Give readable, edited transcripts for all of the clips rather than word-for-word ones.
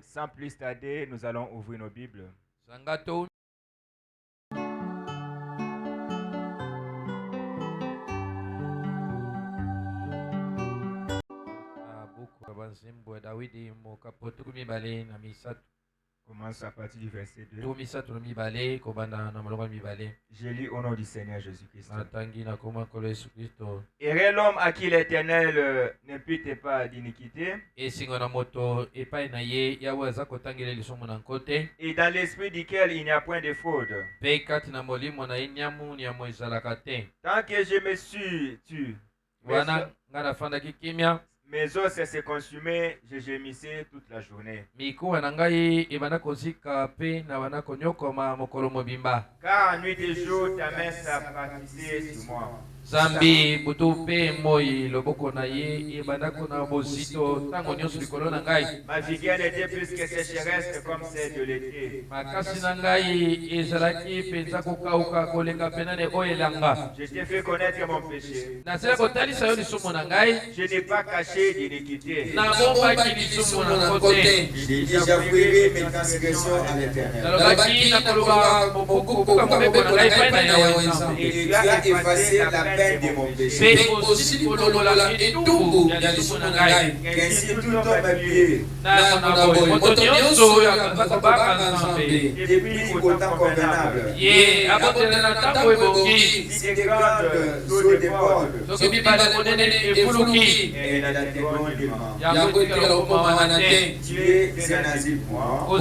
Sans plus tarder, nous allons ouvrir nos Bibles. Commence à partir du verset 2. Je lis au nom du Seigneur Jésus-Christ. Et l'homme à qui l'Éternel n'impute pas d'iniquité, et dans l'esprit duquel il n'y a point de fraude. Tant que je me suis tu, mes os se consumaient, je gémissais toute la journée. Car nuit et jour, ta main s'appâtissait sur moi. Zambi butupe moi loboko na ye ebandako na bozito tango nyonso likolo na ngai. Ma vigueur était plus que sécheresse comme celle de l'été. Makasi na ngai ezalaki penza kokauka koleka pena ne oyelanga. Je t'ai fait connaître mon péché. Nasela kotalisa yo lisumu na ngai. Je n'ai pas caché d'iniquité. Na bombaki lisumu na kote. J'avouerai mes transgressions à l'Éternel. Nalobaki na koloba bokukuka mobeko na ngai pa na yawe nzambe. Et tu as effacé la peine de mon péché. Qu'ainsi tout homme pieux depuis au temps convenable. Si des grandes eaux débordent, et dans tes commandements, tu es un asile pour moi.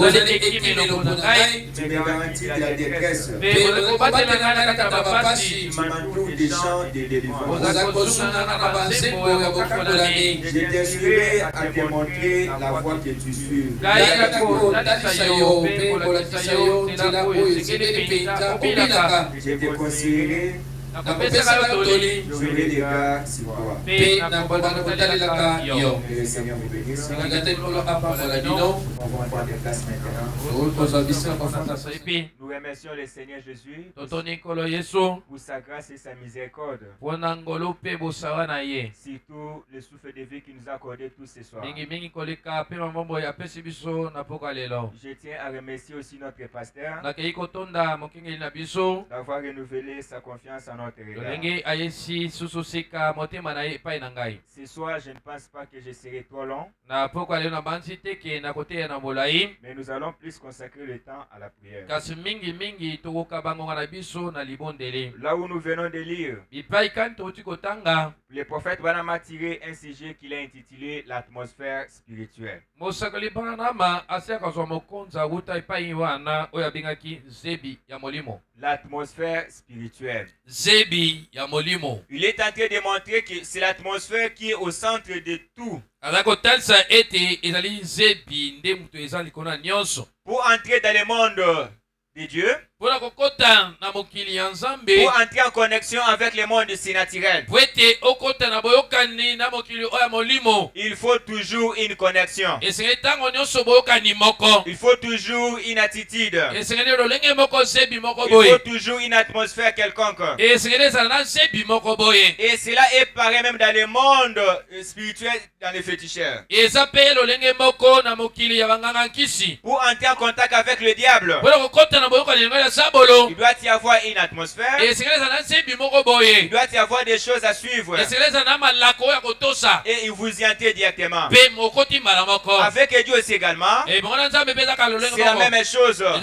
Tu me garantis la détresse. Tu m'entoures des champs de délivrance. Je t'instruirai à te montrer la voie que tu suis. Je te conseillerai. J'aurai des gars sur toi. Que le Seigneur vous bénisse. On va prendre des places maintenant. Nous remercions le Seigneur Jésus pour sa grâce et sa miséricorde. Surtout le souffle de vie qu'il nous a accordé tous ce soir. Je tiens à remercier aussi notre pasteur d'avoir renouvelé sa confiance en notre regard. Ce soir, je ne pense pas que je serai trop long, mais nous allons plus consacrer le temps à la prière. Là où nous venons de lire, le prophète Branham a tiré un sujet qu'il a intitulé l'atmosphère spirituelle. L'atmosphère spirituelle. Il est en train de montrer que c'est l'atmosphère qui est au centre de tout. Pour entrer dans le monde de Dieu, pour entrer en connexion avec le monde surnaturel, il faut toujours une connexion. Il faut toujours une attitude. Il faut toujours une atmosphère quelconque. Et cela est pareil même dans le monde spirituel, dans les féticheurs. Pour entrer en contact avec le diable, il doit y avoir une atmosphère. Il doit y avoir des choses à suivre. Et il vous y entre directement. Avec Dieu aussi également, c'est la même chose. Vous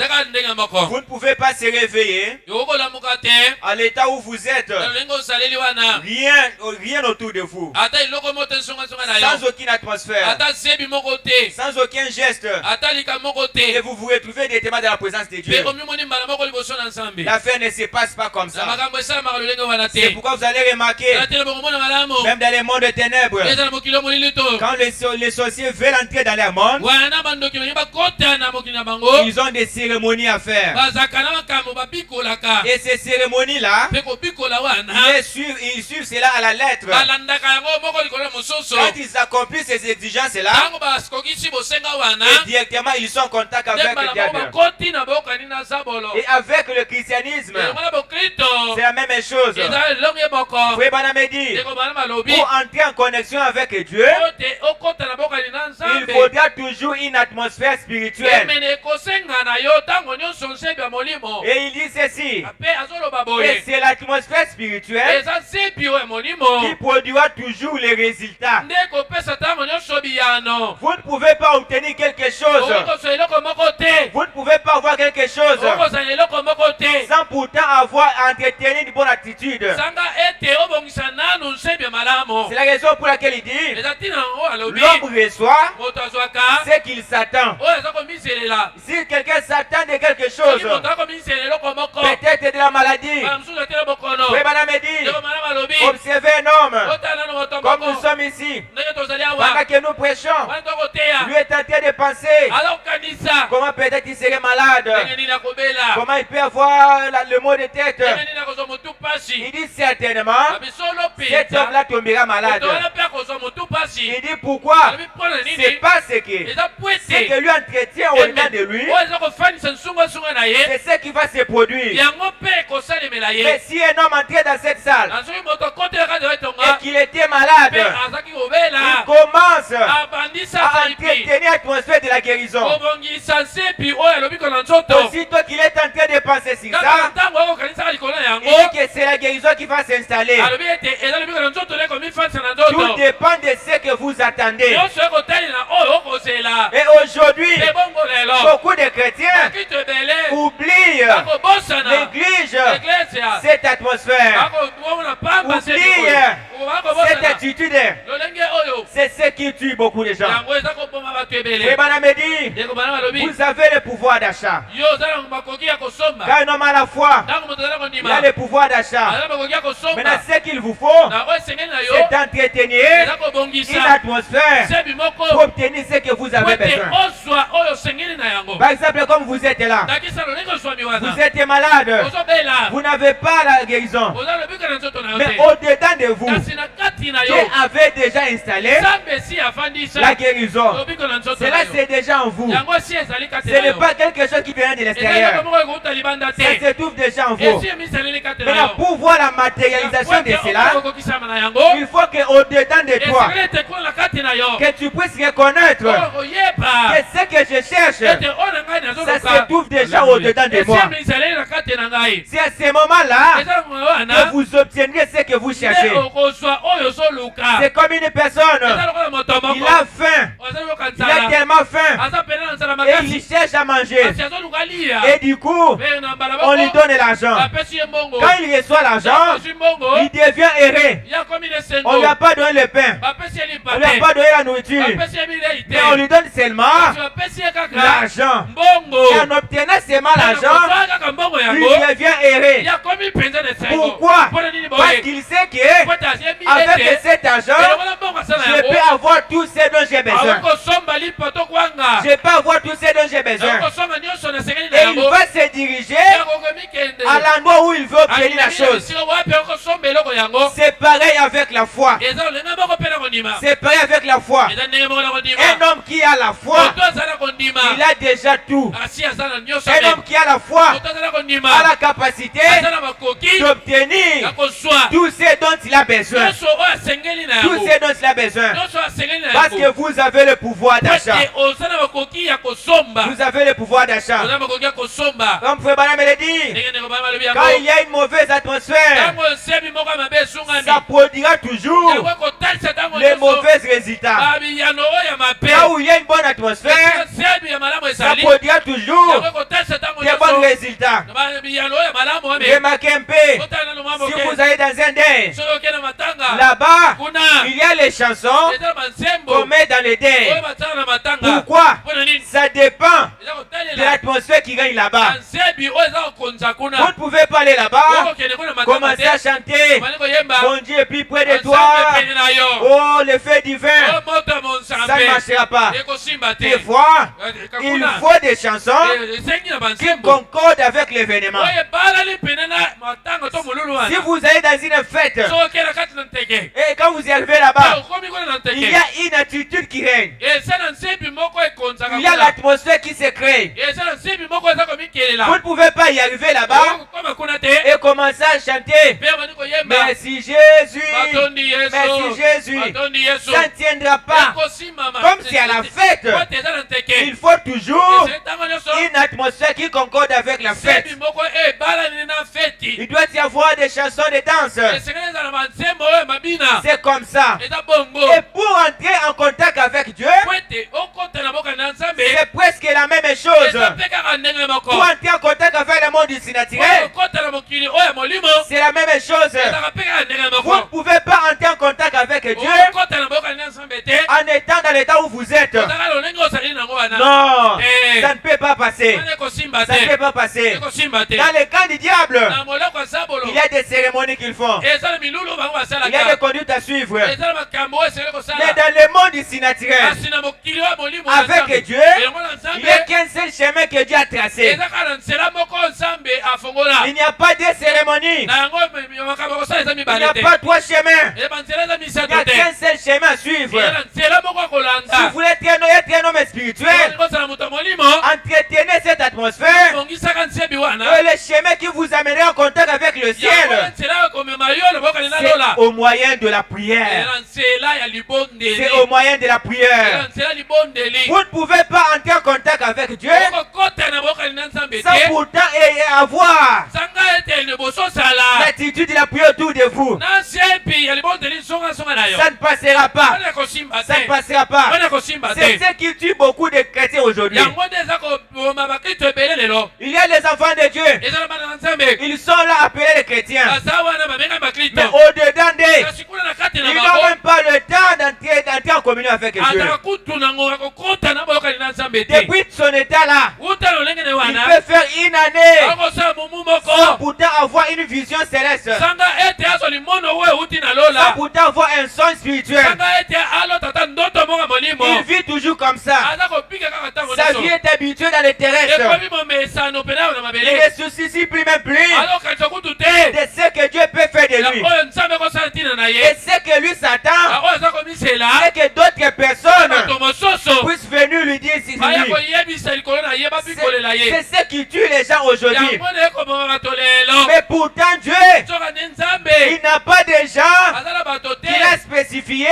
ne pouvez pas se réveiller à l'état où vous êtes. Rien autour de vous. Sans aucune atmosphère. Sans aucun geste. Et vous vous retrouvez directement dans la présence de Dieu. L'affaire ne se passe pas comme ça. C'est pourquoi vous allez remarquer, même dans les mondes de ténèbres, quand les sorciers veulent entrer dans leur monde, ils ont des cérémonies à faire. Et ces cérémonies-là, ils suivent cela à la lettre. Quand ils accomplissent ces exigences-là, et directement ils sont en contact avec le diable. Et avec le christianisme, c'est la même chose. Frère Branham dit, pour entrer en connexion avec Dieu, il toujours une atmosphère spirituelle. Et il dit ceci. Et c'est l'atmosphère spirituelle qui produira toujours les résultats. Vous ne pouvez pas obtenir quelque chose. Vous ne pouvez pas avoir quelque chose sans pourtant avoir entretenu une bonne attitude. C'est la raison pour laquelle il dit l'homme reçoit ce qu'il s'attend. Si quelqu'un s'attend de quelque chose, peut-être de la maladie, observez un homme comme nous sommes ici. Pendant que nous prêchons, lui est en train de penser comment peut-être il serait malade, comment il peut avoir le mot de tête. Il dit certainement cet homme-là tombera malade. Il dit pourquoi? C'est parce que ce que lui entretient au-dedans de lui, c'est ce qui va se produire. Mais si un homme entrait dans cette salle et qu'il était malade, il commence à entretenir l'atmosphère de la guérison. Aussitôt qu'il est en train de penser sur ça, il dit que c'est la guérison qui va s'installer. Tout dépend de ce que vous attendez. Et aujourd'hui, beaucoup de chrétiens oublient, négligent cette atmosphère, oublient cette attitude. C'est ce qui tue beaucoup de gens. Et Madame dit, vous avez le pouvoir d'achat. Quand un homme a la foi, il a le pouvoir d'achat. Maintenant, ce qu'il vous faut, c'est d'entretenir une atmosphère pour obtenir ce que vous avez besoin. Par exemple, comme vous êtes là, vous êtes malade, vous n'avez pas la guérison. Mais au-dedans de vous, Dieu avait déjà installé la guérison. Cela, c'est déjà en vous. Ce n'est pas quelque chose qui vient de l'extérieur. Ça se trouve déjà en vous. Maintenant, pour voir la matérialisation de cela, il faut qu'au-dedans de toi, que tu puisses reconnaître que ce que je cherche, ça se trouve déjà au-dedans de moi. C'est à ce moment-là que vous obtiendrez ce que vous cherchez. C'est comme une personne, il a faim, il a tellement faim, et il cherche à manger. Et du coup, on lui donne l'argent. Quand il reçoit l'argent, il devient erré. On ne lui a pas donné le pain, on ne lui a pas donné la nourriture, mais on lui donne seulement l'argent. Et en obtenant seulement l'argent, il devient erré. Pourquoi? Parce qu'il sait qu'avec cet argent, je peux avoir tout ce dont j'ai besoin. Je peux avoir tout ce dont j'ai besoin. Et il va se diriger à l'endroit où il veut obtenir la chose. C'est pareil avec la foi. C'est pareil avec la foi. Un homme qui a la foi, il a déjà tout. Un homme qui a la foi a la capacité d'obtenir tout ce dont il a besoin. Tout ce dont il a besoin. Parce que vous avez le pouvoir d'achat. Vous avez le pouvoir d'achat. Comme Frère Branham le dit, quand il y a une mauvaise atmosphère, ça produira toujours les mauvais résultats. Là où il y a une bonne atmosphère, ça produira toujours des bons résultats. Remarquez un peu, si vous allez dans un deuil, là-bas, il y a les chansons qu'on met dans les deuils. Pourquoi? Ça dépend de l'atmosphère qui gagne là-bas. Vous ne pouvez pas aller là-bas, commencer à chanter, mon Dieu est plus près de toi, oh le feu divin, ça ne marchera pas. Des fois, il faut des chansons qui concordent avec l'événement. Si vous allez dans une fête, et quand vous y arrivez là-bas, il y a une attitude qui règne. il y a l'atmosphère qui se crée. Vous ne pouvez pas y arriver là-bas et commencer à chanter. Merci Jésus, merci Jésus. Ça ne tiendra pas. Comme c'est à la fête, il faut toujours une atmosphère qui concorde avec la fête. Il doit y avoir des chansons de danse. C'est comme ça. Et pour entrer en contact avec Dieu, c'est presque la même chose. Pour entrer en contact avec le monde du naturel, c'est la même chose. Vous ne pouvez pas entrer en contact avec Dieu en étant dans l'état où vous êtes. Non, ça ne peut pas passer. Ça ne peut pas passer. Dans le camp du diable, il y a des cérémonies qu'ils font. Il y a des conduites à suivre. Mais dans le monde du naturel, avec Dieu, il n'y a qu'un seul chemin que Dieu a tracé. Il n'y a pas de cérémonie. Il n'y a pas trois chemins. Il n'y a qu'un seul chemin à suivre. Si vous voulez être un homme spirituel, entretenez cette atmosphère et le chemin qui vous amènera en contact avec le ciel, c'est au moyen de la prière. C'est au moyen de la prière. Vous ne pouvez pas entrer en contact avec Dieu sans pourtant avoir l'attitude de la prière autour de vous. Ça ne passera pas. Ça ne passera pas. C'est ce qui tue beaucoup de chrétiens aujourd'hui. Il y a les enfants de Dieu. Ils sont là appelés les chrétiens. Mais au-dedans d'eux, ils n'ont même pas le temps d'entrer en communion avec Dieu. Depuis son état là, il peut faire une année sans pourtant avoir une vision céleste, sans pourtant avoir un son spirituel. Il vit toujours comme ça. Sa vie est habituée dans les terrestres. Il ne se soucie plus même plus de ce que Dieu peut faire de lui. Et ce que lui s'attend, c'est que d'autres personnes puissent venir lui dire si c'est ce qui tue les gens aujourd'hui. Mais pourtant Dieu, il n'a pas de gens qu'il a spécifié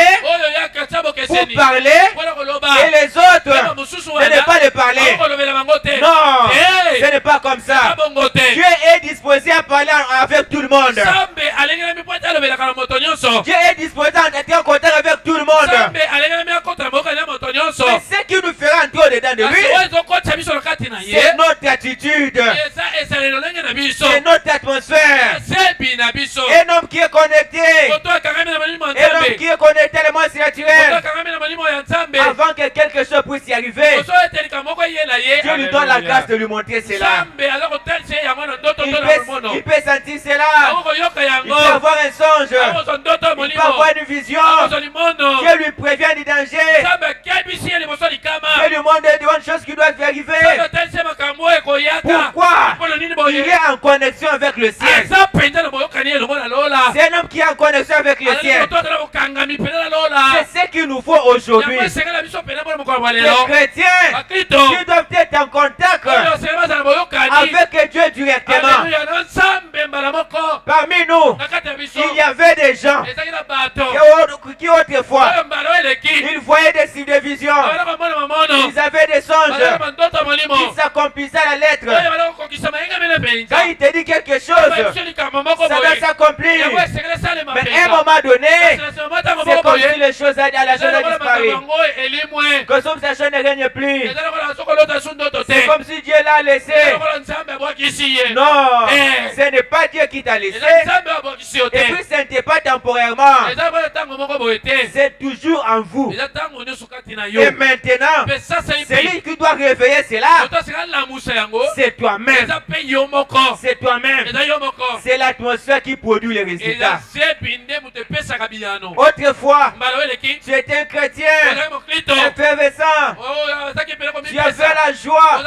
pour parler et les autres de ne pas les parler. Non, ce n'est pas comme ça. Dieu est disposé à parler avec tout le monde. Dieu est disposé à entrer en contact avec tout le monde. Mais ce qui nous fera entrer au-dedans de lui, c'est notre attitude, c'est notre atmosphère. Un homme qui est connecté, un homme qui est connecté à le monde naturel, avant que quelque chose puisse y arriver, Dieu lui donne la grâce de lui montrer cela. Il peut sentir cela. Il peut avoir un songe. Il peut avoir une vision. Dieu lui prévient du danger. Dieu lui montre des bonnes choses qui doivent arriver. Pourquoi? Il est en connexion avec le ciel. C'est un homme qui est en connexion avec le ciel. C'est ce qu'il nous faut aujourd'hui. Les chrétiens qui doivent être en contact avec Dieu directement. Parmi nous, il y avait des gens qui autrefois, ils voyaient des signes de vision, ils avaient des songes, ils s'accomplissaient à la lettre. Quand il te dit quelque chose, ça doit s'accomplir. Mais à un moment donné, c'est comme si les choses a disparu. Comme si la chose ne règne plus. C'est comme si Dieu l'a laissé. Non, ce n'est pas Dieu qui t'a laissé. Et puis ce n'était pas temporairement. C'est toujours en vous. Et maintenant, celui qui doit réveiller cela, c'est toi-même. C'est toi-même. C'est l'atmosphère qui produit les résultats. Autrefois, tu étais un chrétien effervescent. Tu avais la joie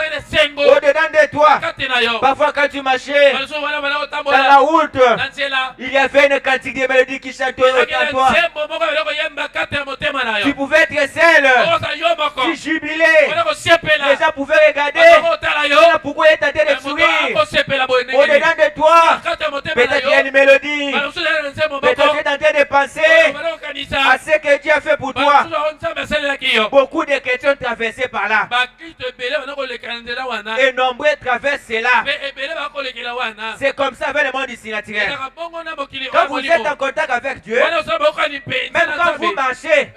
au-dedans de toi. Parfois quand tu marchais dans la route, il y avait une cantique de mélodie qui chantait autour de toi. Tu pouvais être seul, tu jubilais, traversé par là. Et nombreux traversent là. C'est comme ça avec le monde ici naturel. Quand vous êtes en contact avec Dieu, même quand vous marchez,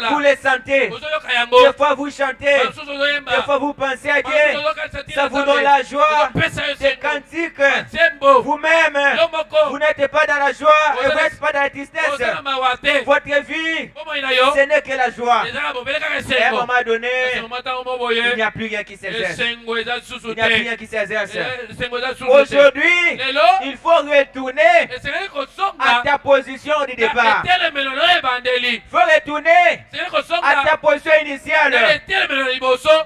vous les sentez. Des fois vous chantez, des fois vous pensez à Dieu. Ça vous donne la joie, des cantiques. Vous-même, vous n'êtes pas dans la joie et vous n'êtes pas dans la tristesse. Votre vie, ce n'est que la joie. Et à un moment donné, il n'y a plus rien qui s'exerce. Il n'y a plus rien qui s'exerce. Aujourd'hui, il faut retourner à ta position du départ. Il faut retourner à ta position initiale.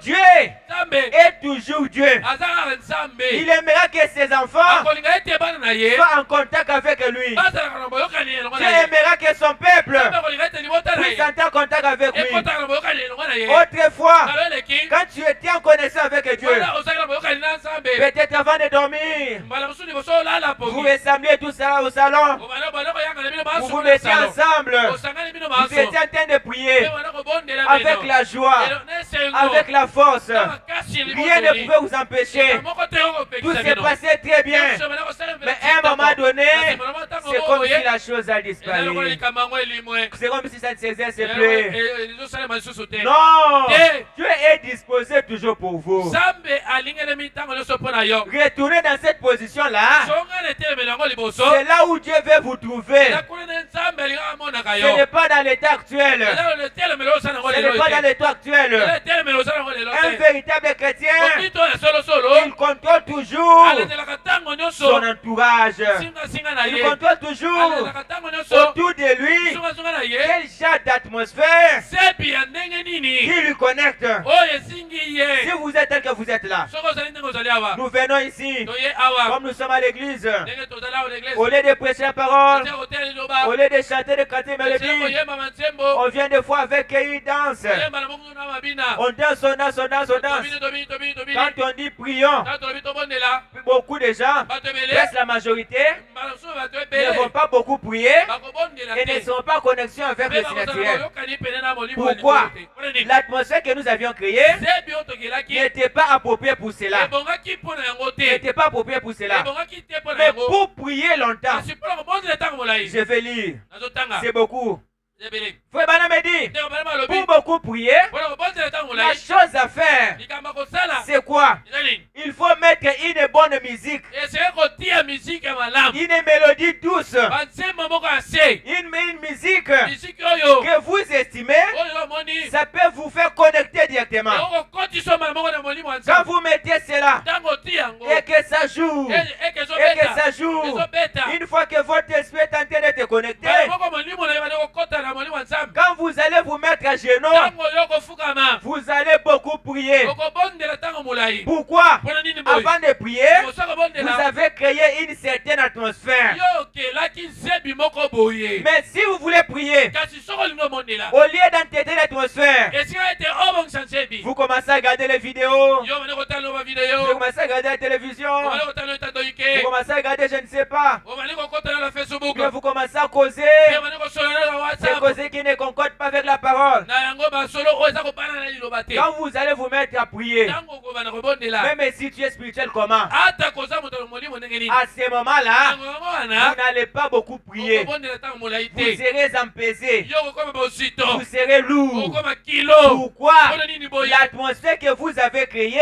Dieu est toujours Dieu. Il aimera que ses enfants soient en contact avec lui. Dieu aimera que son peuple puisse entrer en contact avec lui. Autrefois, quand tu étais en connexion avec Dieu, peut-être avant de dormir, vous ressembliez tout ça au salon, vous vous mettiez ensemble, vous étiez en train de prier avec la joie, avec la force. Rien ne pouvait vous empêcher. Tout s'est passé très bien. Mais à un moment donné, c'est comme si la chose a disparu. C'est comme si ça ne s'exerce plus. Non, Dieu est disposé toujours pour vous. Retournez dans cette position-là. C'est là où Dieu veut vous trouver. Ce n'est pas dans l'état actuel. Ce n'est pas dans l'état actuel. Un véritable chrétien, il contrôle toujours son entourage. Il contrôle toujours autour de lui quel genre d'atmosphère qui lui connecte. Si vous êtes tel que vous êtes là, nous venons ici, comme nous sommes à l'église, au lieu de prêcher la parole, au lieu de chanter des cantiques mélodiques, on vient des fois avec une danse. On danse, on danse, on danse, on danse. Quand on dit prions, beaucoup de gens, presque la majorité, ne vont pas beaucoup prier et ne sont pas en connexion avec le naturel. Pourquoi? L'atmosphère que nous avions créée n'était pas appropriée pour cela. N'était pas appropriée pour cela. Mais pour prier longtemps, je vais lire. C'est beaucoup. Frère Branham dit, pour beaucoup prier, la chose à faire, c'est quoi? Il faut mettre une bonne musique, une mélodie douce, une musique que vous estimez, ça peut vous faire connecter directement. Quand vous mettez cela et que ça joue, une fois que votre esprit est en train d'être connecté, quand vous allez vous mettre à genoux, vous allez beaucoup prier. Pourquoi? Avant de prier, vous avez créé une certaine atmosphère. Mais si vous voulez prier, au lieu d'entêter l'atmosphère, vous commencez à regarder les vidéos, vous commencez à regarder la télévision, vous commencez à regarder je ne sais pas, vous commencez à causer, c'est causer qui ne concorde pas avec la parole. Quand vous allez vous mettre à prier, même si tu es spirituel comment, à ce moment-là, vous n'allez pas beaucoup prier. Vous serez empesé, vous serez lourd. Pourquoi? L'atmosphère que vous avez créée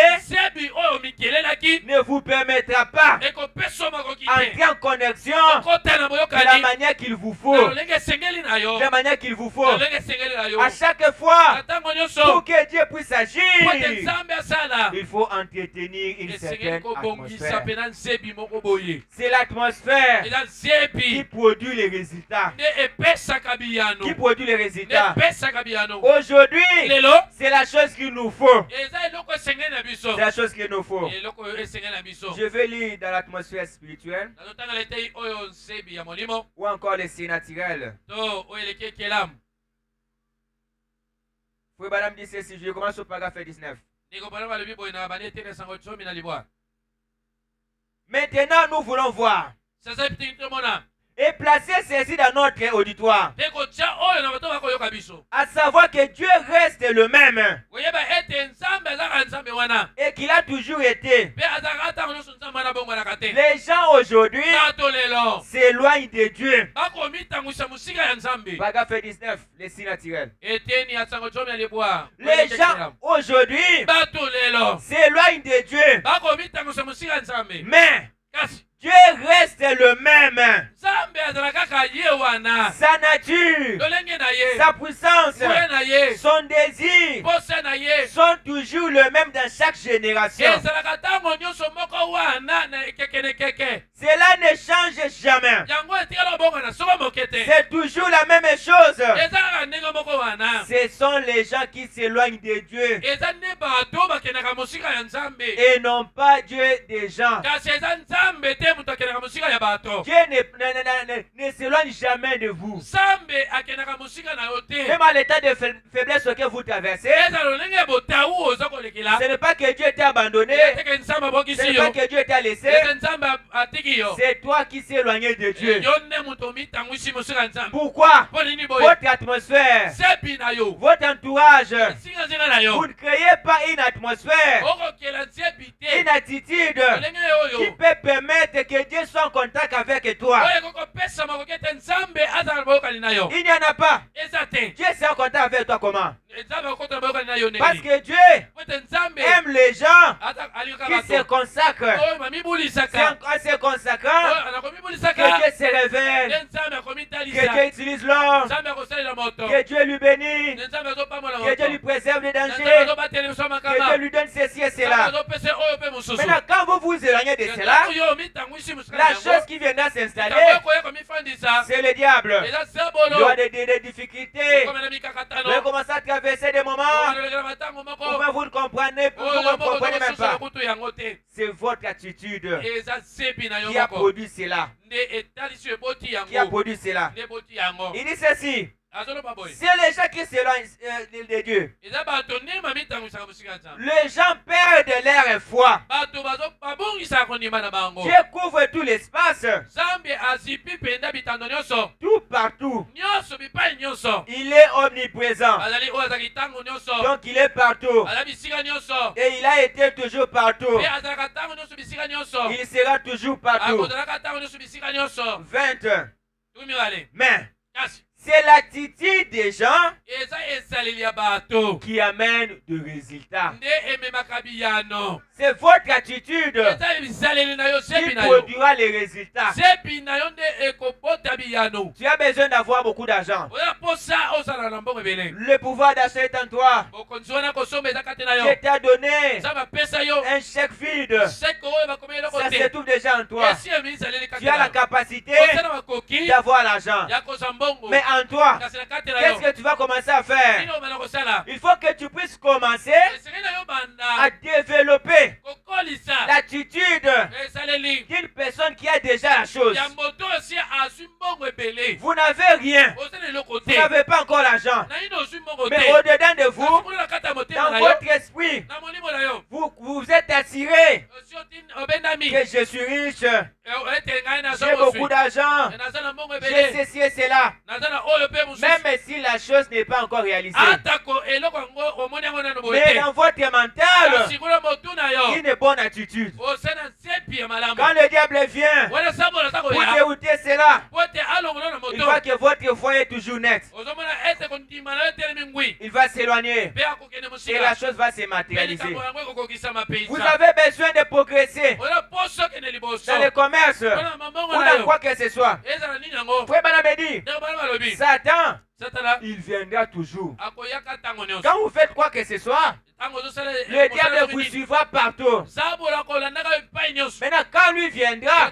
ne vous permettra pas d'entrer en connexion de la manière qu'il vous faut. De la manière qu'il vous faut. À chaque fois, pour que Dieu puisse agir, il faut entretenir une certaine atmosphère. C'est l'atmosphère qui produit les résultats. Qui produit les résultats. Aujourd'hui, c'est la chose qu'il nous faut. C'est la chose qu'il nous faut. Je vais lire dans l'atmosphère spirituelle ou encore les signes naturels. Frère Branham dit ceci, je commence au paragraphe 19. Maintenant, nous voulons voir. et placer ceci dans notre auditoire. À savoir que Dieu reste le même. Et qu'il a toujours été. Les gens aujourd'hui s'éloignent de Dieu. Paragraphe 19, les signes naturels. Les gens aujourd'hui s'éloignent de Dieu. Mais Dieu reste le même. Sa nature, sa puissance, son désir sont toujours le même dans chaque génération. Cela ne change jamais. C'est toujours la même chose. Ce sont les gens qui s'éloignent de Dieu et non pas Dieu des gens. Dieu ne s'éloigne jamais de vous. Même à l'état de faiblesse que vous traversez, ce n'est pas que Dieu t'a abandonné, ce n'est pas que Dieu t'a laissé, c'est toi qui s'es éloigné de Dieu. Pourquoi? Votre atmosphère, votre entourage, vous ne créez pas une atmosphère, une attitude qui peut permettre que Dieu soit en contact avec toi. Il n'y en a pas. Dieu est en contact avec toi comment? Parce que Dieu aime les gens qui se consacrent. C'est en se consacrant que Dieu se révèle, que Dieu utilise l'homme, que Dieu lui bénit, que Dieu lui préserve des dangers, que Dieu lui donne ceci et cela. Maintenant, quand vous vous éloignez de cela, la chose qui viendra s'installer, c'est le diable. Il y aura des difficultés. Vous allez commencer à traverser des moments où vous ne comprenez même pas. C'est votre attitude qui a produit cela. Qui a produit cela. Il dit ceci. C'est les gens qui s'éloignent de Dieu. Les gens perdent leur foi. Dieu couvre tout l'espace. Tout partout. Il est omniprésent. Donc il est partout. Et il a été toujours partout. Il sera toujours partout. 20. Mais c'est l'attitude des gens qui amène de résultats. C'est votre attitude qui produira les résultats. Tu as besoin d'avoir beaucoup d'argent. Le pouvoir d'achat est en toi. Dieu t'a donné un chèque vide. Ça se trouve déjà en toi. Tu as la capacité d'avoir l'argent. Mais en toi, qu'est-ce que tu vas commencer à faire? Il faut que tu puisses commencer à développer l'attitude d'une personne qui a déjà la chose. Vous n'avez rien. Vous n'avez pas encore l'argent. Mais au-dedans de vous, dans votre esprit, vous êtes attiré que je suis riche. J'ai beaucoup d'argent. J'ai ceci et cela. Même si la chose n'est pas encore réalisée. Mais dans votre mental, une bonne attitude. Quand le diable vient pour dérouter cela, il voit que votre foi est toujours nette. Il va s'éloigner et la chose va se matérialiser. Vous avez besoin de progresser dans le commerce ou dans quoi que ce soit. Satan, il viendra toujours. Quand vous faites quoi que ce soit, le diable vous suivra partout. Maintenant, quand lui viendra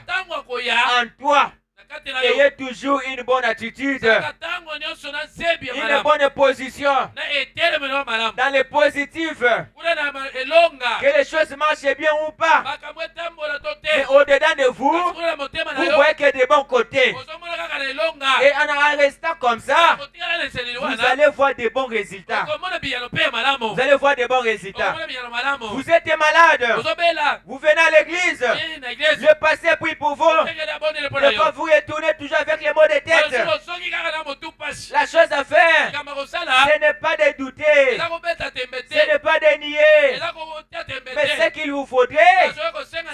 en toi, ayez toujours une bonne attitude, une bonne position, dans le positif, que les choses marchent bien ou pas. Mais au-dedans de vous, vous voyez que des bons côtés. Et en restant comme ça, vous allez voir des bons résultats. Vous allez voir des bons résultats. Vous êtes malade. Vous venez à l'église. Le pasteur prie pour vous. Et quand vous retournez toujours avec les maux de tête, la chose à faire, ce n'est pas de douter, ce n'est pas de nier, mais ce qu'il vous faudrait,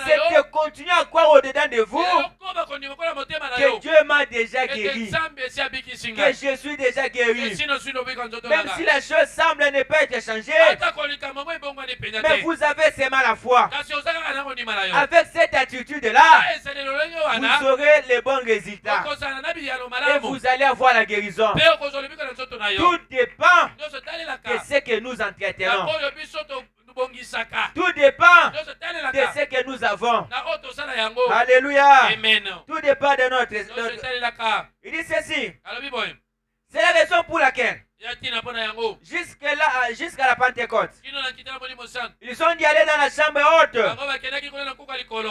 c'est de continuer à croire au-dedans de vous que Dieu m'a déjà guéri, que je suis déjà guéri. Même si la chose semble ne pas être changée, mais vous avez seulement la foi. Avec cette attitude-là, vous aurez les bons résultats et vous allez avoir la guérison. Tout dépend de ce que nous entretenons. Tout dépend de ce que nous avons. Alléluia. Tout dépend de notre... Il dit ceci. C'est la raison pour laquelle jusqu'à la Pentecôte, ils sont d'y aller dans la chambre haute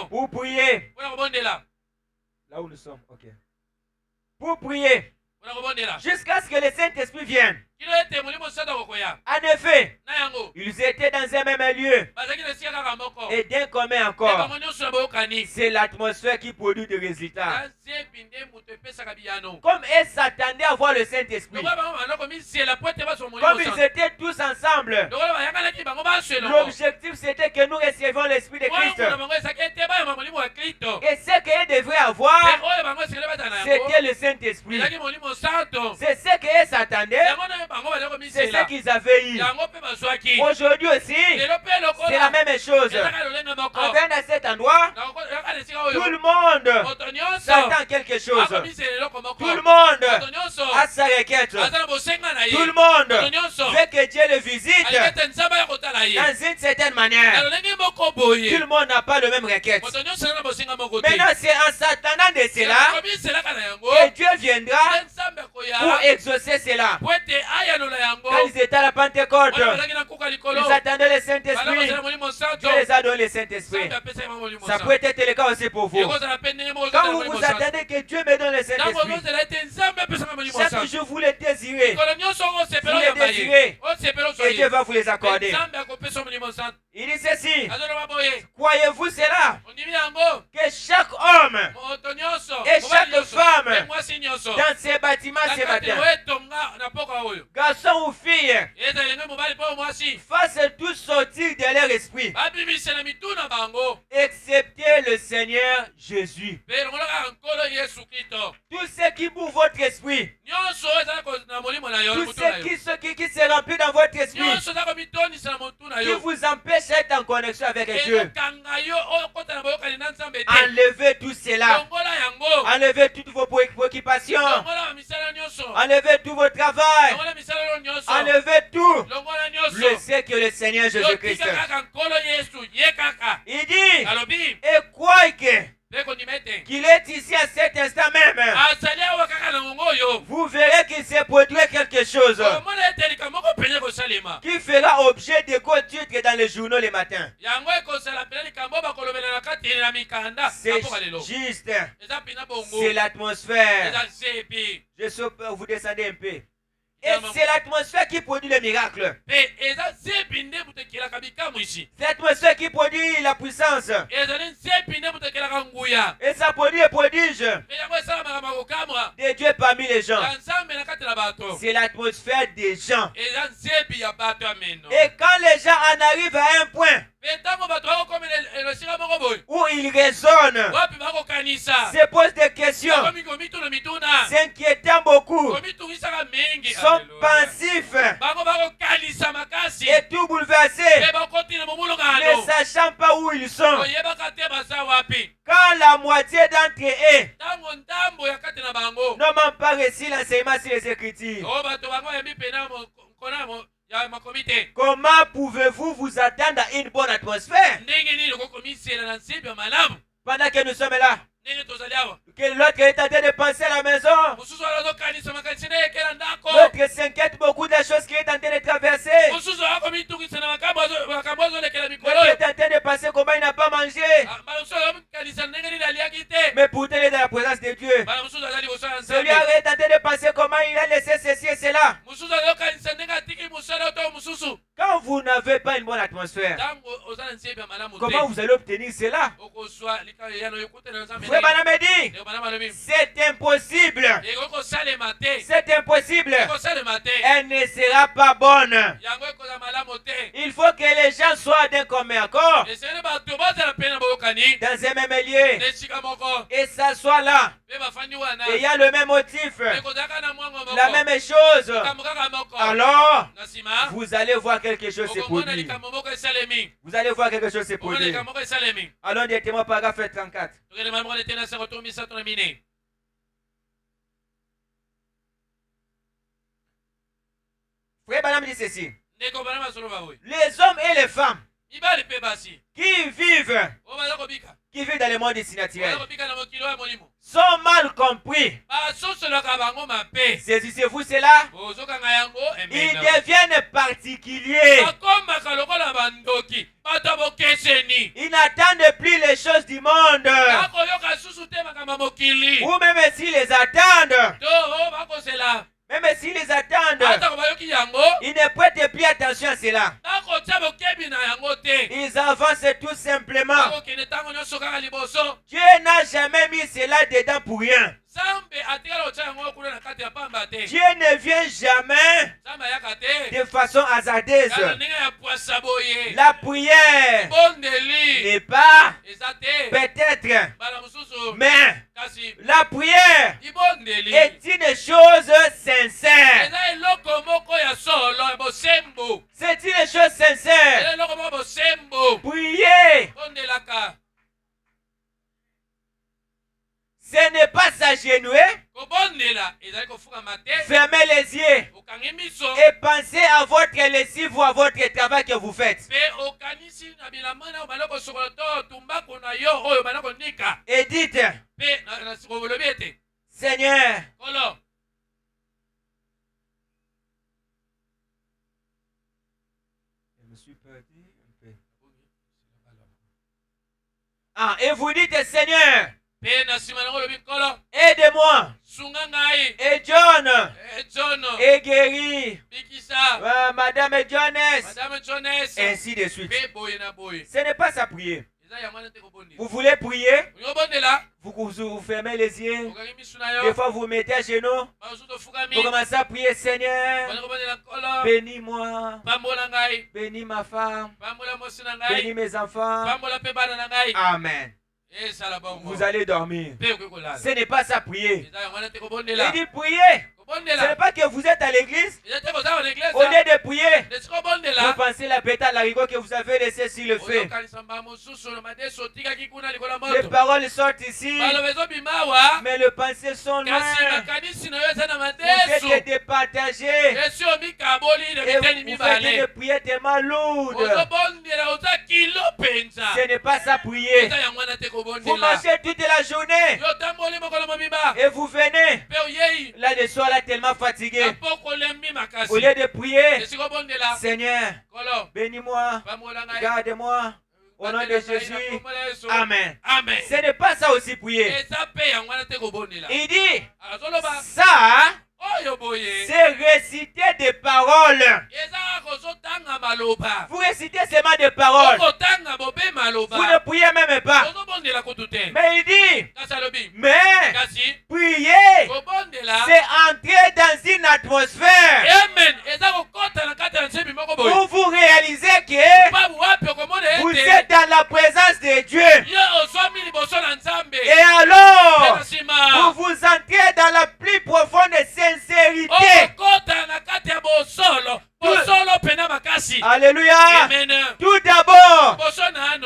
pour prier. Là où nous sommes, ok. Pour prier jusqu'à ce que le Saint-Esprit vienne. En effet, ils étaient dans un même lieu et d'un commun encore. C'est l'atmosphère qui produit des résultats. Comme ils s'attendaient à voir le Saint-Esprit, comme ils étaient tous ensemble, l'objectif c'était que nous recevions l'Esprit de Christ. Et ce qu'ils devraient avoir, c'était le Saint-Esprit. C'est ce qu'ils s'attendaient. C'est ce qu'ils avaient eu. Aujourd'hui aussi, c'est la même chose. On vient à cet endroit, tout le monde s'attend quelque chose. Tout le monde a sa requête. Tout le monde veut que Dieu le visite dans une certaine manière. Tout le monde n'a pas le même requête. Maintenant, c'est en s'attendant de cela que Dieu viendra pour exaucer cela. Quand ils étaient à la Pentecôte, ils attendaient le Saint-Esprit. Dieu les a donné le Saint-Esprit. Ça peut être le cas aussi pour vous. Quand vous vous attendez que Dieu me donne le Saint-Esprit, chaque jour vous le désirez. Vous le désirez. Et Dieu va vous les accorder. Il dit ceci. Croyez-vous cela? Que chaque homme et chaque femme dans ces bâtiments ce matin, garçon ou fille, fassent tous sortir de leur esprit, excepté le Seigneur Jésus. Tout ce qui bouffe votre esprit, tout ce qui se remplit dans votre esprit, qui vous empêche d'être en connexion avec Dieu, enlevez tout cela. Enlevez toutes vos préoccupations. Enlevez tout votre travail. Enlevez tout. Je sais que le Seigneur Jésus-Christ. Il dit, et croyez qu'il est ici à cet instant même. Vous verrez qu'il s'est produit quelque chose qui fera objet de gros titres dans les journaux le matin. C'est juste. C'est l'atmosphère. Je sais pas, vous descendez un peu. Et c'est l'atmosphère qui produit le miracle. C'est l'atmosphère qui produit la puissance. Et ça produit le prodige de Dieu parmi les gens. C'est l'atmosphère des gens. Et quand les gens en arrivent à un point où ils raisonnent, se posent des questions, s'inquiétant beaucoup, sont pensifs et tout bouleversés, ne sachant pas où ils sont. Quand la moitié d'entre eux n'ont même pas reçu l'enseignement sur les Écritures, comment pouvez-vous vous attendre à une bonne atmosphère pendant que nous sommes là? Que l'autre est en train de penser à la maison. L'autre s'inquiète beaucoup des choses qui est en train de traverser. L'autre est en train de penser comment il n'a pas mangé. Mais pourtant il est dans la présence de Dieu. Celui une bonne atmosphère. Comment vous allez obtenir cela? Frère Branham dit, c'est impossible. C'est impossible. Elle ne sera pas bonne. Il faut que les gens soient d'un commun accord, dans un même lieu, et s'assoient là. Et il y a le même motif, la même chose. Alors, vous allez voir quelque chose se produire. Vous allez voir quelque chose se produire. Allons directement au paragraphe 34. Frère Branham dit ceci. Les hommes et les femmes qui vivent dans le monde ici naturel sont mal compris. Saisissez-vous cela? Ils deviennent particuliers. Ils n'attendent plus les choses du monde. Ou même s'ils les attendent, même s'ils les attendent, ils ne prêtent plus attention à cela. Ils avancent tout simplement. Dieu n'a jamais mis cela dedans pour rien. Dieu ne vient jamais de façon hasardeuse. La prière n'est pas peut-être, mais la prière est une chose sincère. C'est une chose sincère. Prier, ce n'est pas s'agenouiller, fermer les yeux et penser à votre lessive ou à votre travail que vous faites. Et dites, Seigneur, je me suis perdu un peu. Et vous dites, Seigneur, aide-moi. Et John est guéri. Madame Jones. Ainsi de suite. Ce n'est pas ça prier. Vous voulez prier? Vous fermez les yeux. Des fois vous mettez à genoux. Vous commencez à prier, Seigneur, bénis-moi, bénis ma femme, bénis mes enfants. Amen. Vous allez dormir. Ce n'est pas ça prier. Il dit prier. Ce n'est pas que vous êtes à l'église. Au lieu de prier, vous pensez la pétale l'haricot que vous avez laissé sur le feu. Les paroles sortent ici, mais les pensées sont loin. Vous êtes départagés et vous faites des prières tellement lourdes. Ce n'est pas ça prier. Vous marchez toute la journée et vous venez là le soir là tellement fatigué. Au lieu de prier, Seigneur, bénis-moi, garde-moi. Au nom de Jésus. Amen. Ce n'est pas ça aussi prier. Il dit, ça, c'est réciter des paroles. Vous récitez seulement des paroles. Vous ne priez même pas. Mais il dit, mais prier, c'est entrer dans une atmosphère où vous réalisez que vous êtes dans la présence de Dieu. Et alors, vous vous entrez dans la plus profonde sincérité. Alléluia. Tout d'abord,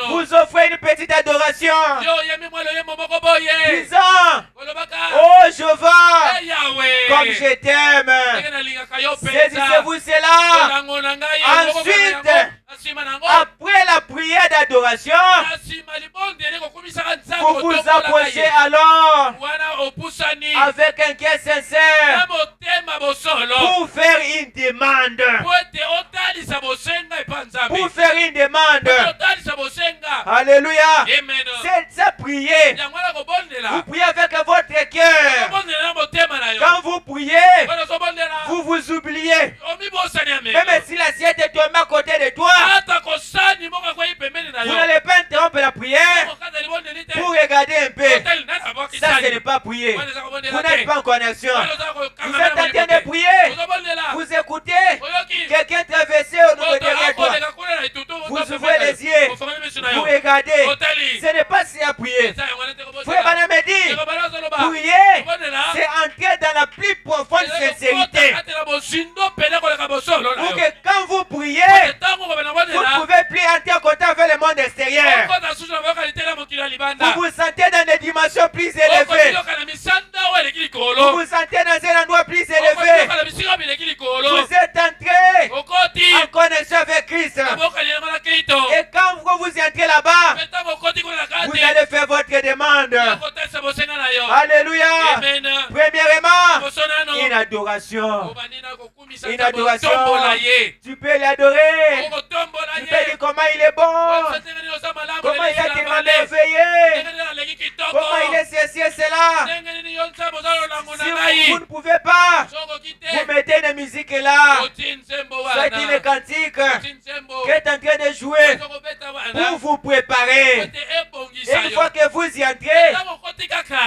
vous offrez une petite adoration. Disant, oh Jéhovah, comme je t'aime. Saisissez-vous cela. Ensuite, après la prière d'adoration, vous vous approchez alors avec un cœur sincère pour faire une demande. Pour faire une demande. Alléluia. C'est ça prier. Vous priez avec votre cœur. Quand vous priez, vous vous oubliez. Même si l'assiette est tombée à côté de toi, de ne pas prier. Vous n'êtes pas en connexion. Vous êtes en train de prier. Vous écoutez. Quelqu'un traversé au niveau derrière toi. Vous ouvrez les yeux. Vous regardez. Ce n'est pas si à prier. Frère Branham dit, prier, c'est entrer dans la plus profonde sincérité. Pour que quand vous priez, vous ne pouvez plus entrer en contact avec le monde extérieur. Vous vous sentez dans des dimensions plus élevées. Vous vous sentez dans un endroit plus élevé. Vous êtes entré en connexion avec Christ. Et quand vous entrez là-bas, vous allez faire votre demande. Alléluia. Premièrement, une adoration. Une adoration. Tu peux l'adorer. Tu peux dire comment il est bon. Comment il a tellement merveilleux. Comment il est ceci et cela. Si vous ne pouvez pas, vous mettez une musique là. C'est une cantique qui est en train de jouer pour vous préparer. Et une fois que vous y entrez,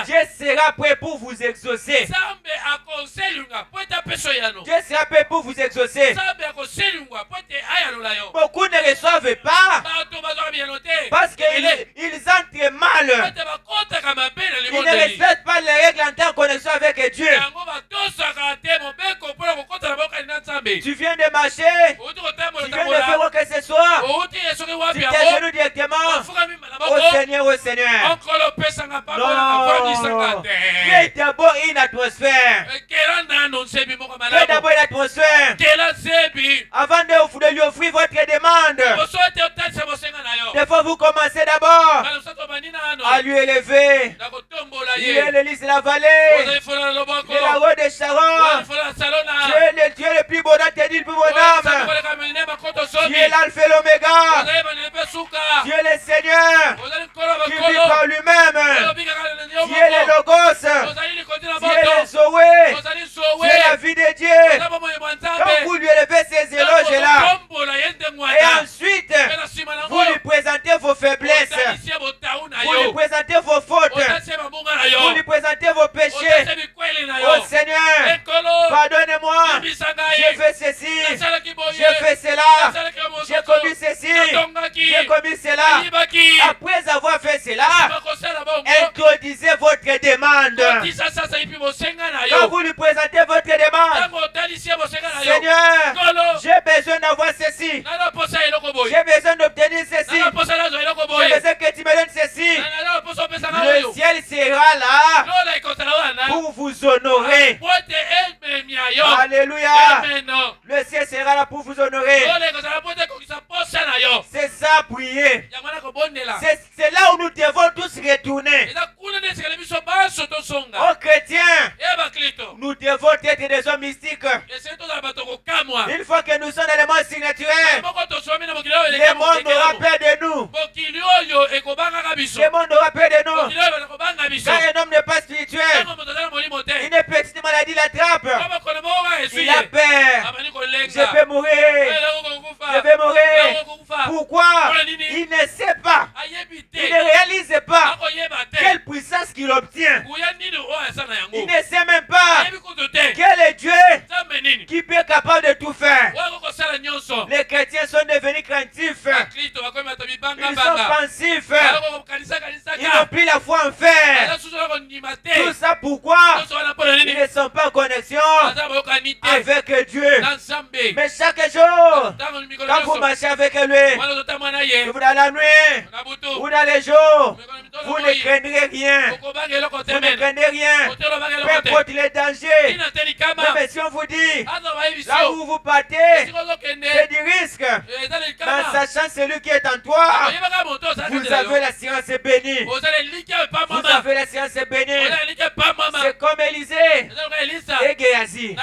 Dieu sera prêt pour vous exaucer. Dieu sera prêt pour vous exaucer. Beaucoup ne reçoivent pas parce qu'ils entrent mal. Ils ne respectent pas les règles en connexion avec Dieu. Tu viens de marcher, tu viens de faire quoi que ce soit, tu t'agenouilles directement au Seigneur, au Seigneur. Non, crée d'abord une atmosphère. Crée d'abord une atmosphère. Avant de lui offrir votre demande, des fois vous commencez d'abord à lui élever. Il est le lys de la vallée, il est la roi de Sharon. Tu es le plus beau dans tes dits, le plus bonhomme. Tu es l'alpha et l'oméga. Tu es le Seigneur qui vit par lui-même. Tu es le logos. Tu es le Zoé. Tu es la vie de Dieu. Quand vous lui élevez ces éloges-là, et ensuite, vous lui présentez vos faiblesses, vous lui présentez vos fautes, vous lui présentez vos péchés. Oh Seigneur, pardonnez-moi, j'ai fait ceci, j'ai fait cela, j'ai commis ceci, j'ai commis cela. Après avoir fait cela, introduisez votre demande. Quand vous lui présentez votre demande, Seigneur, j'ai besoin d'avoir ceci, j'ai besoin d'obtenir ceci, j'ai besoin que tu me donnes ceci. Le ciel sera là pour vous honorer. Alléluia. Le ciel sera là pour vous honorer. C'est ça, prier. C'est là où nous devons tous retourner. Aux chrétiens, nous devons être des hommes mystiques. Une fois que nous sommes dans le monde surnaturel, le monde aura peur de nous. Le monde aura peur de nous. Quand un homme n'est pas spirituel, une petite maladie l'attrape. Il a peur. Je peux mourir. Je vais mourir. Pourquoi? Il ne sait pas. Il ne réalise pas quelle puissance qu'il obtient. Il ne sait même pas quel est Dieu qui peut être capable de tout faire. Les chrétiens sont devenus craintifs. Ils sont pensifs. Ils n'ont plus la foi en faire. Tout ça pourquoi? Ils ne sont pas en connexion avec Dieu. Mais chaque jour, quand vous marchez avec lui, vous dans la nuit ou dans les jours, vous ne craindrez rien. Vous ne craindrez rien. Peu importe les dangers. Même si on vous dit, là où vous partez, c'est du risque. En sachant celui qui est en toi, vous avez la science bénie. Vous avez la science bénie. C'est comme Élisée et Géasi.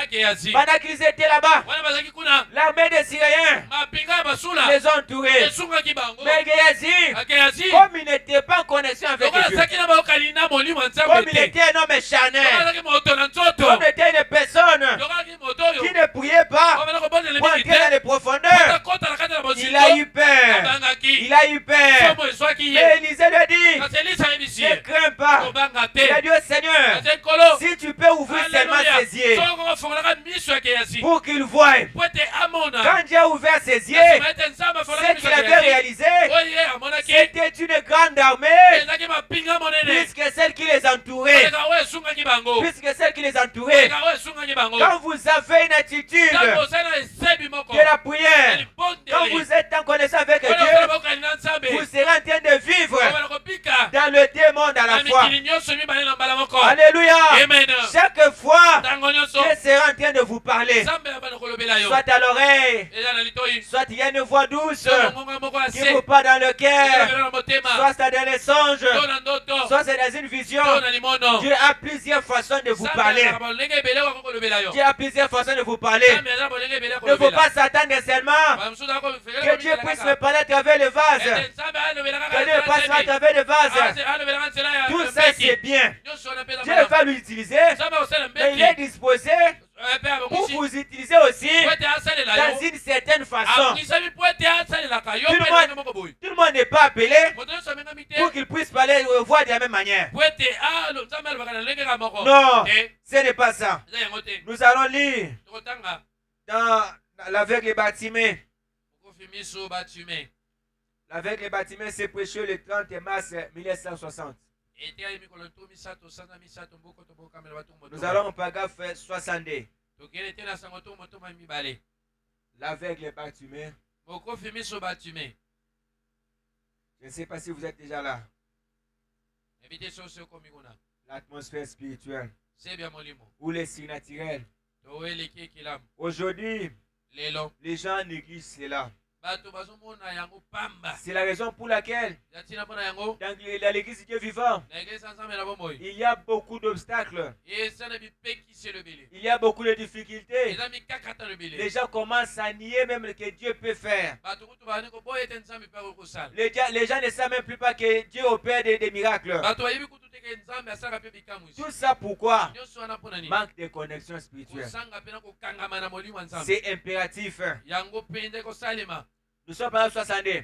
Pendant qu'ils étaient là-bas, l'armée des Syriens les ont entourés. Mais Géasi, comme il n'était pas en connexion avec Dieu, comme il était un homme charnel, comme il était une personne qui ne priait pas pour entrer dans les profondeurs, Il a eu peur. Il a eu peur. Mais Élisée lui dit, ne crains pas. Il a dit au Seigneur, si tu peux ouvrir seulement ses yeux pour qu'il voie. Quand Dieu a ouvert ses yeux, ce qu'il avait réalisé, c'était une grande armée, puisque celle qui les entourait, quand vous avez une attitude de la prière, quand vous êtes en connaissance avec Dieu, vous serez en train de vivre dans le deux mondes à la fois. Alléluia. Chaque fois, Dieu sera en train de vous parler, soit à l'oreille, soit il y a une voix douce qui vous parle dans le cœur, soit c'est dans les songes, soit c'est dans une vision. Dieu a plusieurs façons de vous parler. Dieu a plusieurs façons de vous parler. Ne faut pas s'attendre seulement que Dieu puisse me parler à travers le vase. Que Dieu passe à travers le vase. Tout ça c'est bien. Dieu va l'utiliser, mais il est disposé pour vous utiliser aussi dans une certaine façon. Tout le monde n'est pas appelé pour qu'il puisse parler ou voir de la même manière. Non, ce n'est pas ça. Nous allons lire dans l'aveugle Bartimée. L'aveugle Bartimée s'est prêché le 30 mars 1960. Nous allons au paragraphe 62. L'aveugle Bartimée. Je ne sais pas si vous êtes déjà là. L'atmosphère spirituelle ou les signes naturels. Aujourd'hui, les gens négligent cela. C'est la raison pour laquelle dans l'église Dieu vivant, il y a beaucoup d'obstacles. Il y a beaucoup de difficultés. Les gens commencent à nier même que Dieu peut faire. Les gens ne savent même plus pas que Dieu opère des miracles. Tout ça pourquoi? Manque de connexion spirituelle. C'est impératif. Nous sommes par 62.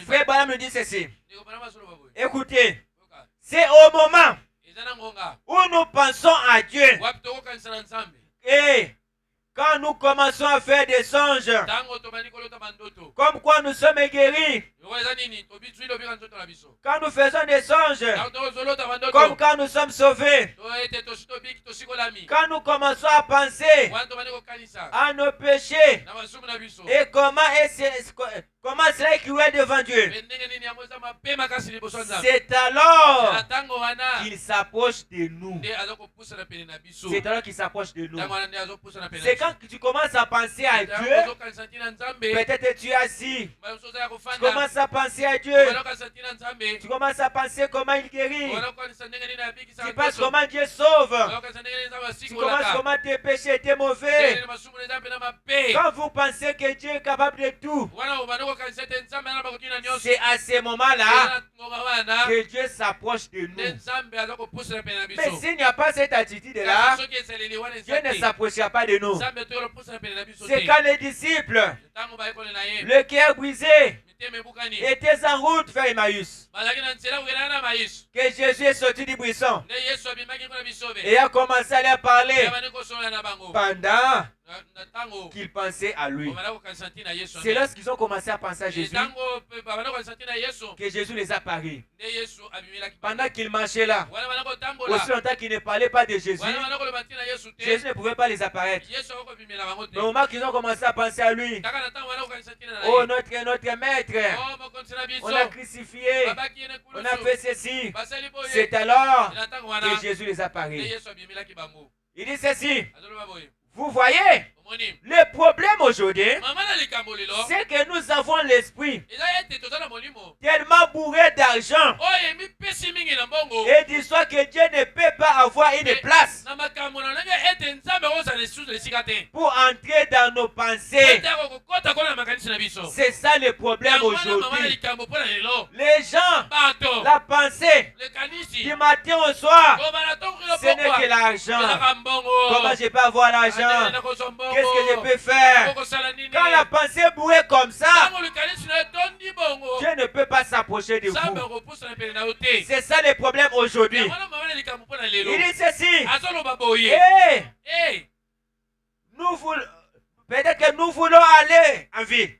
Frère Branham nous dit ceci. Écoutez, c'est au moment où nous pensons à Dieu et quand nous commençons à faire des songes, comme quoi nous sommes guéris, quand nous faisons des songes, comme quand nous sommes sauvés, quand nous commençons à penser à nos péchés et comment cela est cruel devant Dieu, c'est alors qu'il s'approche de nous. C'est alors qu'il s'approche de nous. C'est quand tu commences à penser à Dieu, peut-être tu es assis, tu commences à penser à Dieu, tu commences à penser comment il guérit, tu penses comment Dieu sauve, tu commences comment tes péchés étaient mauvais. Quand vous pensez que Dieu est capable de tout, c'est à ce moment-là que Dieu s'approche de nous. Mais s'il n'y a pas cette attitude-là, Dieu ne s'approchera pas de nous. C'est quand les disciples, le cœur brisé, étaient en route vers Emmaüs, que Jésus est sorti du buisson et a commencé à leur parler pendant qu'ils pensaient à lui. C'est lorsqu'ils ont commencé à penser à Jésus que Jésus les a parus. Pendant qu'ils marchaient là, aussi longtemps qu'ils ne parlaient pas de Jésus, Jésus ne pouvait pas les apparaître. Mais au moment qu'ils ont commencé à penser à lui, oh notre maître, on a crucifié, on a fait ceci, c'est alors que Jésus les a parus. Il dit ceci. Vous voyez, le problème aujourd'hui, c'est que nous avons l'esprit tellement bourré d'argent et d'histoire que Dieu ne peut pas avoir une place pour entrer dans nos pensées. C'est ça le problème aujourd'hui. Les gens, la pensée du matin au soir, Ce n'est que l'argent. Comment je peux avoir l'argent? Qu'est-ce que je peux faire? Quand la pensée bourrée comme ça, Dieu ne peut pas s'approcher de vous. C'est ça le problème aujourd'hui. Il dit ceci. Nous voulons, peut-être que nous voulons aller en ville.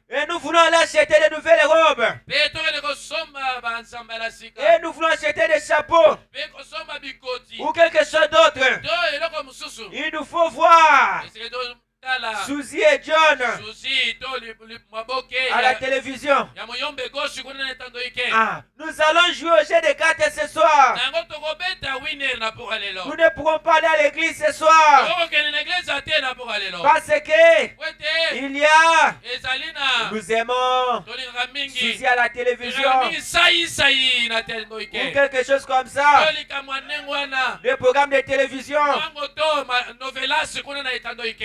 Et nous voulons aller acheter de nouvelles robes. Et nous voulons acheter des chapeaux. Ou quelque chose d'autre. Il nous faut voir Suzy et John à la télévision. Nous allons jouer au jeu de cartes ce soir. Nous ne pourrons pas aller à l'église ce soir. Parce que il y a, nous aimons Suzy à la télévision. Ou quelque chose comme ça. Des programmes de télévision.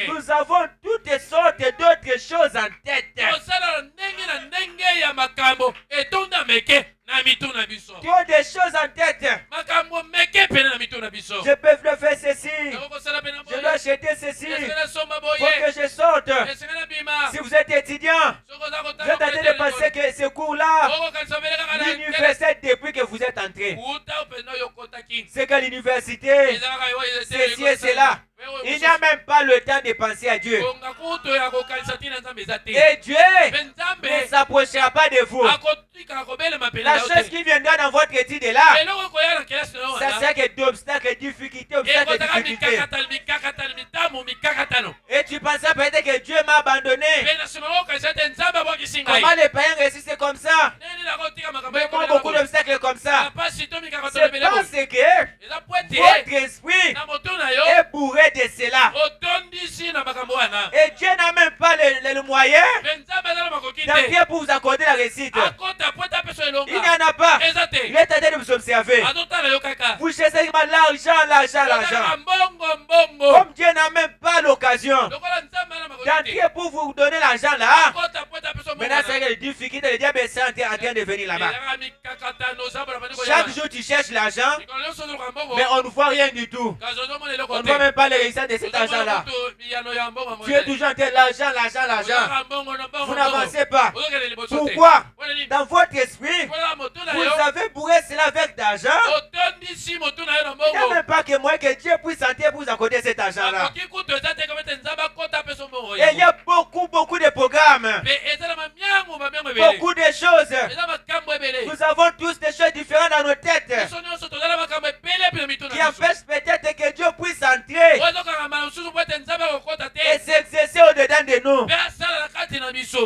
Nous avons toutes sortes d'autres choses en tête. Tu as des choses en tête. Je peux faire ceci. Je dois acheter ceci. Faut que je sorte. Si vous êtes étudiant, vous êtes en train de penser que ce cours-là, l'université depuis que vous êtes entré. C'est que l'université, ceci et cela. Il n'y a même pas le temps de penser à Dieu. Et Dieu ne s'approchera pas de vous. La chose qui viendra dans votre étude est là. Ça c'est que d'obstacles, difficultés, obstacles, difficultés. Et tu pensais peut-être que Dieu m'a abandonné. Comment les païens résistent comme ça? Mais moi beaucoup d'obstacles comme ça. C'est parce que votre esprit est bourré de cela. Et Dieu n'a même pas le moyen d'appuyer pour vous accorder la réussite. Il n'y en a pas. Il est en train de vous observer. Vous cherchez l'argent. Comme Dieu n'a même pas l'occasion d'entrer pour vous donner l'argent là. Maintenant, c'est que les difficultés, le diable est en train de venir là-bas. Chaque jour, tu cherches l'argent, mais on ne voit rien du tout. On ne voit même pas les résultats de cet argent-là. Tu es toujours en train de l'argent. Vous n'avancez pas. Pourquoi? Dans votre esprit, vous avez bourré cela avec d'argent. Il n'y a même pas que moi que Dieu puisse entrer pour vous accorder cet argent-là. Et il y a beaucoup de programmes. Beaucoup de choses. Nous avons tous des choses différentes dans nos têtes qui empêchent peut-être que Dieu puisse entrer et s'exercer au-dedans de nous.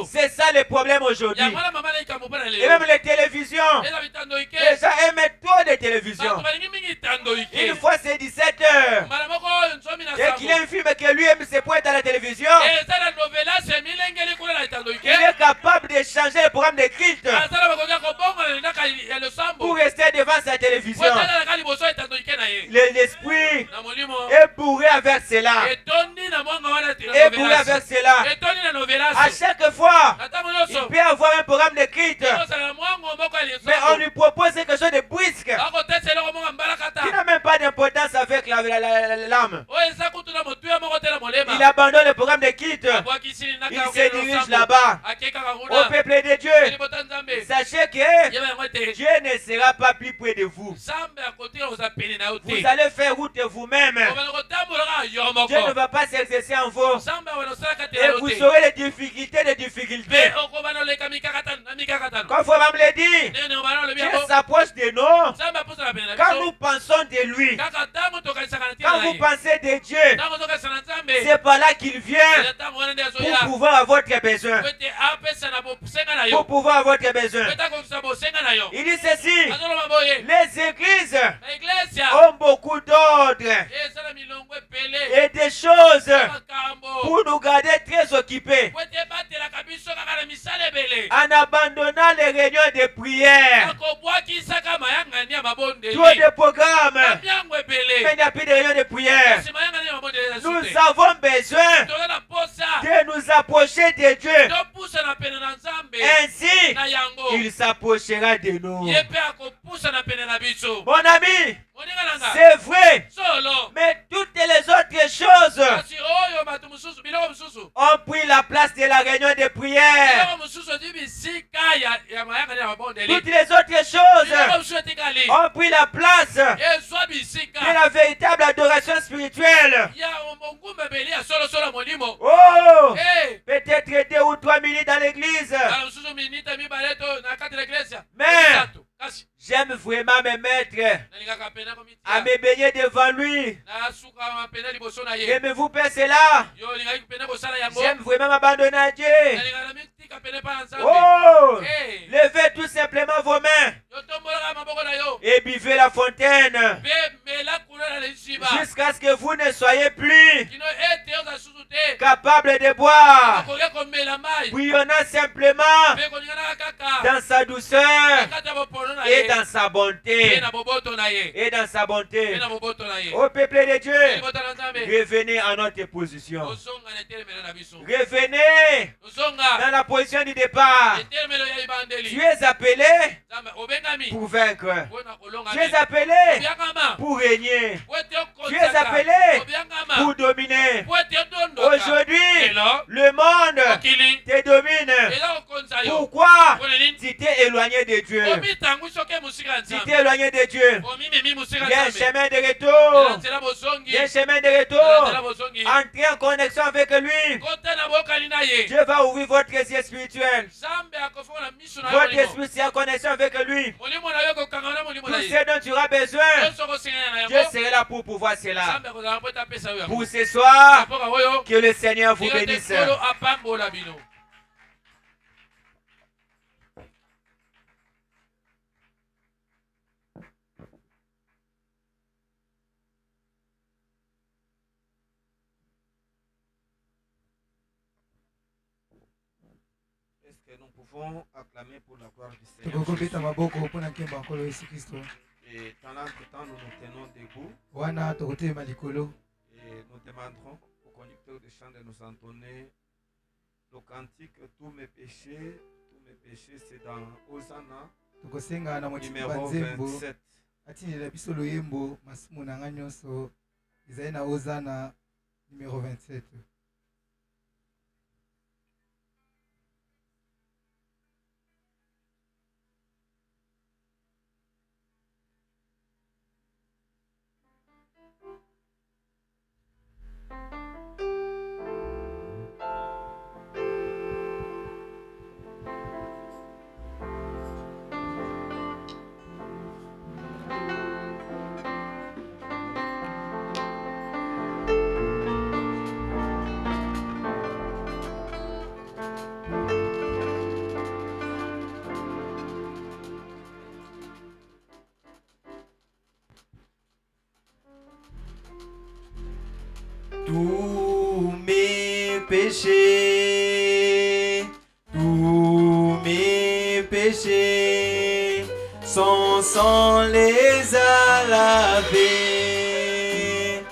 C'est ça le problème aujourd'hui. Et même les télévisions. Les gens aiment trop de télévision. Une fois c'est 17h. Et qu'il y a un film que lui aime, c'est pour être à la télévision. Il est capable de changer le programme de culte pour rester devant sa télévision. L'esprit est bourré avec cela. À chaque fois, il peut avoir un programme de culte, mais on lui propose quelque chose de brusque qui n'a même pas d'importance avec l'âme. Il abandonne le programme de culte. Il se dirige là-bas au peuple de Dieu. Sachez que Dieu ne sera pas plus près de vous. Vous allez faire route vous-même. Dieu ne va pas s'exercer en vous. Et vous aurez des difficultés. Quand il faut même le dire, Dieu s'approche de nous quand nous pensons de lui. Quand vous pensez de Dieu, c'est par là qu'il vient pour pouvoir avoir votre besoin. Pour pouvoir avoir votre besoin. Il dit ceci, les églises ont beaucoup d'ordres et des choses pour nous garder très occupés en abandonnant les réunions de prière. Trop de programmes, mais il n'y a plus de réunions de prière. Nous avons besoin de nous approcher de Dieu ainsi il s'approchera de nous. Mon ami, c'est vrai, mais toutes les autres choses ont pris la place de la réunion de prière. Toutes les autres choses ont pris la place de la véritable adoration spirituelle. Oh, peut-être 2 ou 3 minutes dans l'église. Mais j'aime vraiment me mettre à me baigner devant lui. Aimez-vous faire cela? J'aime vraiment m'abandonner à Dieu. Oh, levez tout simplement vos mains et buvez la fontaine jusqu'à ce que vous ne soyez plus capable de boire, bouillonnant simplement dans sa douceur et dans sa bonté. Et dans sa bonté. Au peuple de Dieu, revenez à notre position. Revenez dans la position du départ. Tu es appelé pour vaincre. Tu es appelé pour régner. Tu es appelé pour dominer. Aujourd'hui, le monde te domine. Pourquoi? Tu t'es éloigné de Dieu. Tu t'es éloigné de Dieu. Il y a un chemin de retour. Il y a un chemin de retour. Entrez en connexion avec lui. Dieu va ouvrir votre yeux spirituel. Votre esprit est en connexion avec lui. Tout ce dont tu auras besoin, Dieu sera là pour pouvoir cela. Pour ce soir, que le Seigneur vous bénisse. Est-ce que nous pouvons acclamer pour la gloire du Seigneur? Et dans l'entretemps, nous nous tenons debout. Et nous demanderons au conducteur de chant de nous entonner le cantique Tous mes péchés, c'est dans Hosanna, numéro 27. Atinela biso loyembo masumu na nga nyonso ezali na Hosanna numéro 27. Tous mes péchés, son sang les a lavés.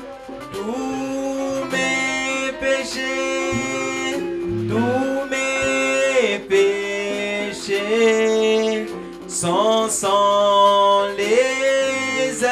Tous mes péchés, son sang les a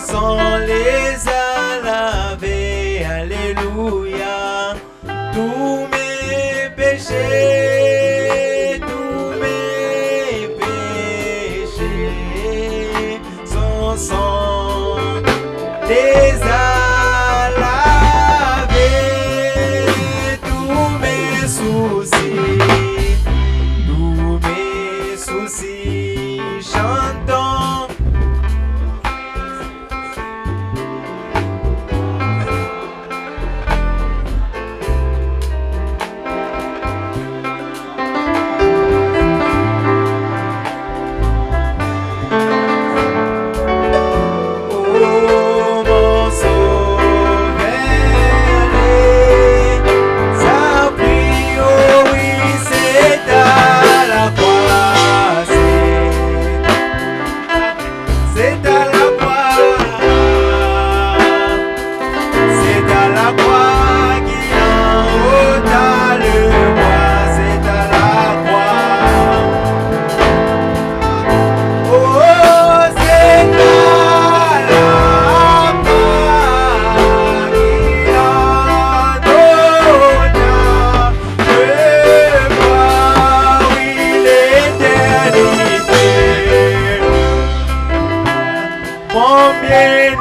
Son les a lavés, alléluia. Tous mes péchés, son sang les a lavés. Tous mes soucis, chantons.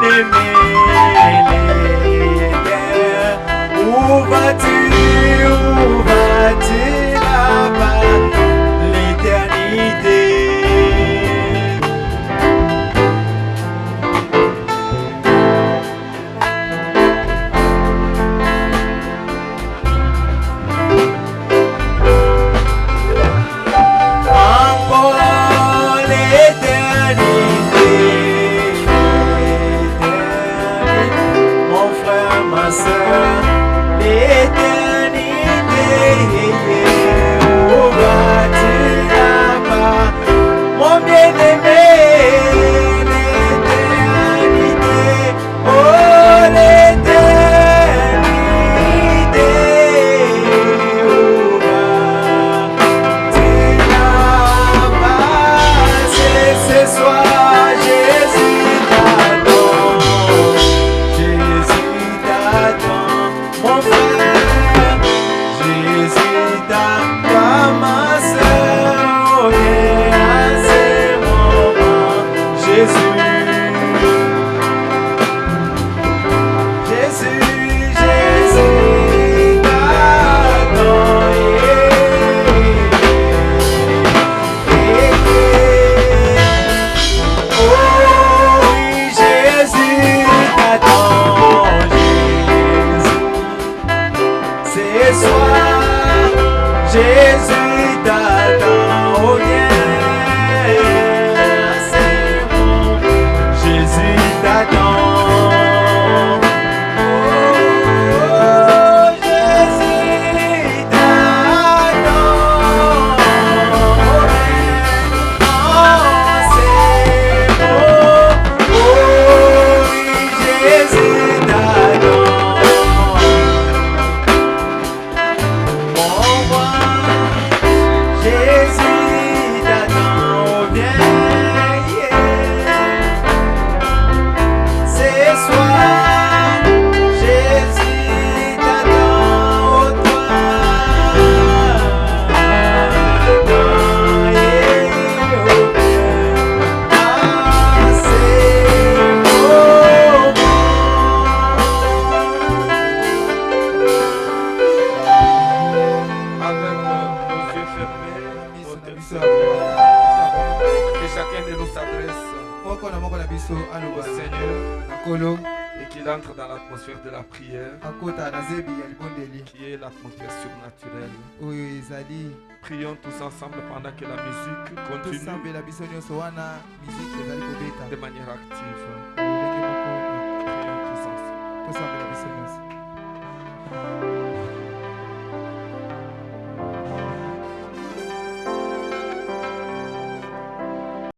bien-aimé, où vas-tu là-bas, l'éternité? De la prière qui est l'atmosphère surnaturelle. Prions tous ensemble pendant que la musique continue de manière active. Prions tous ensemble.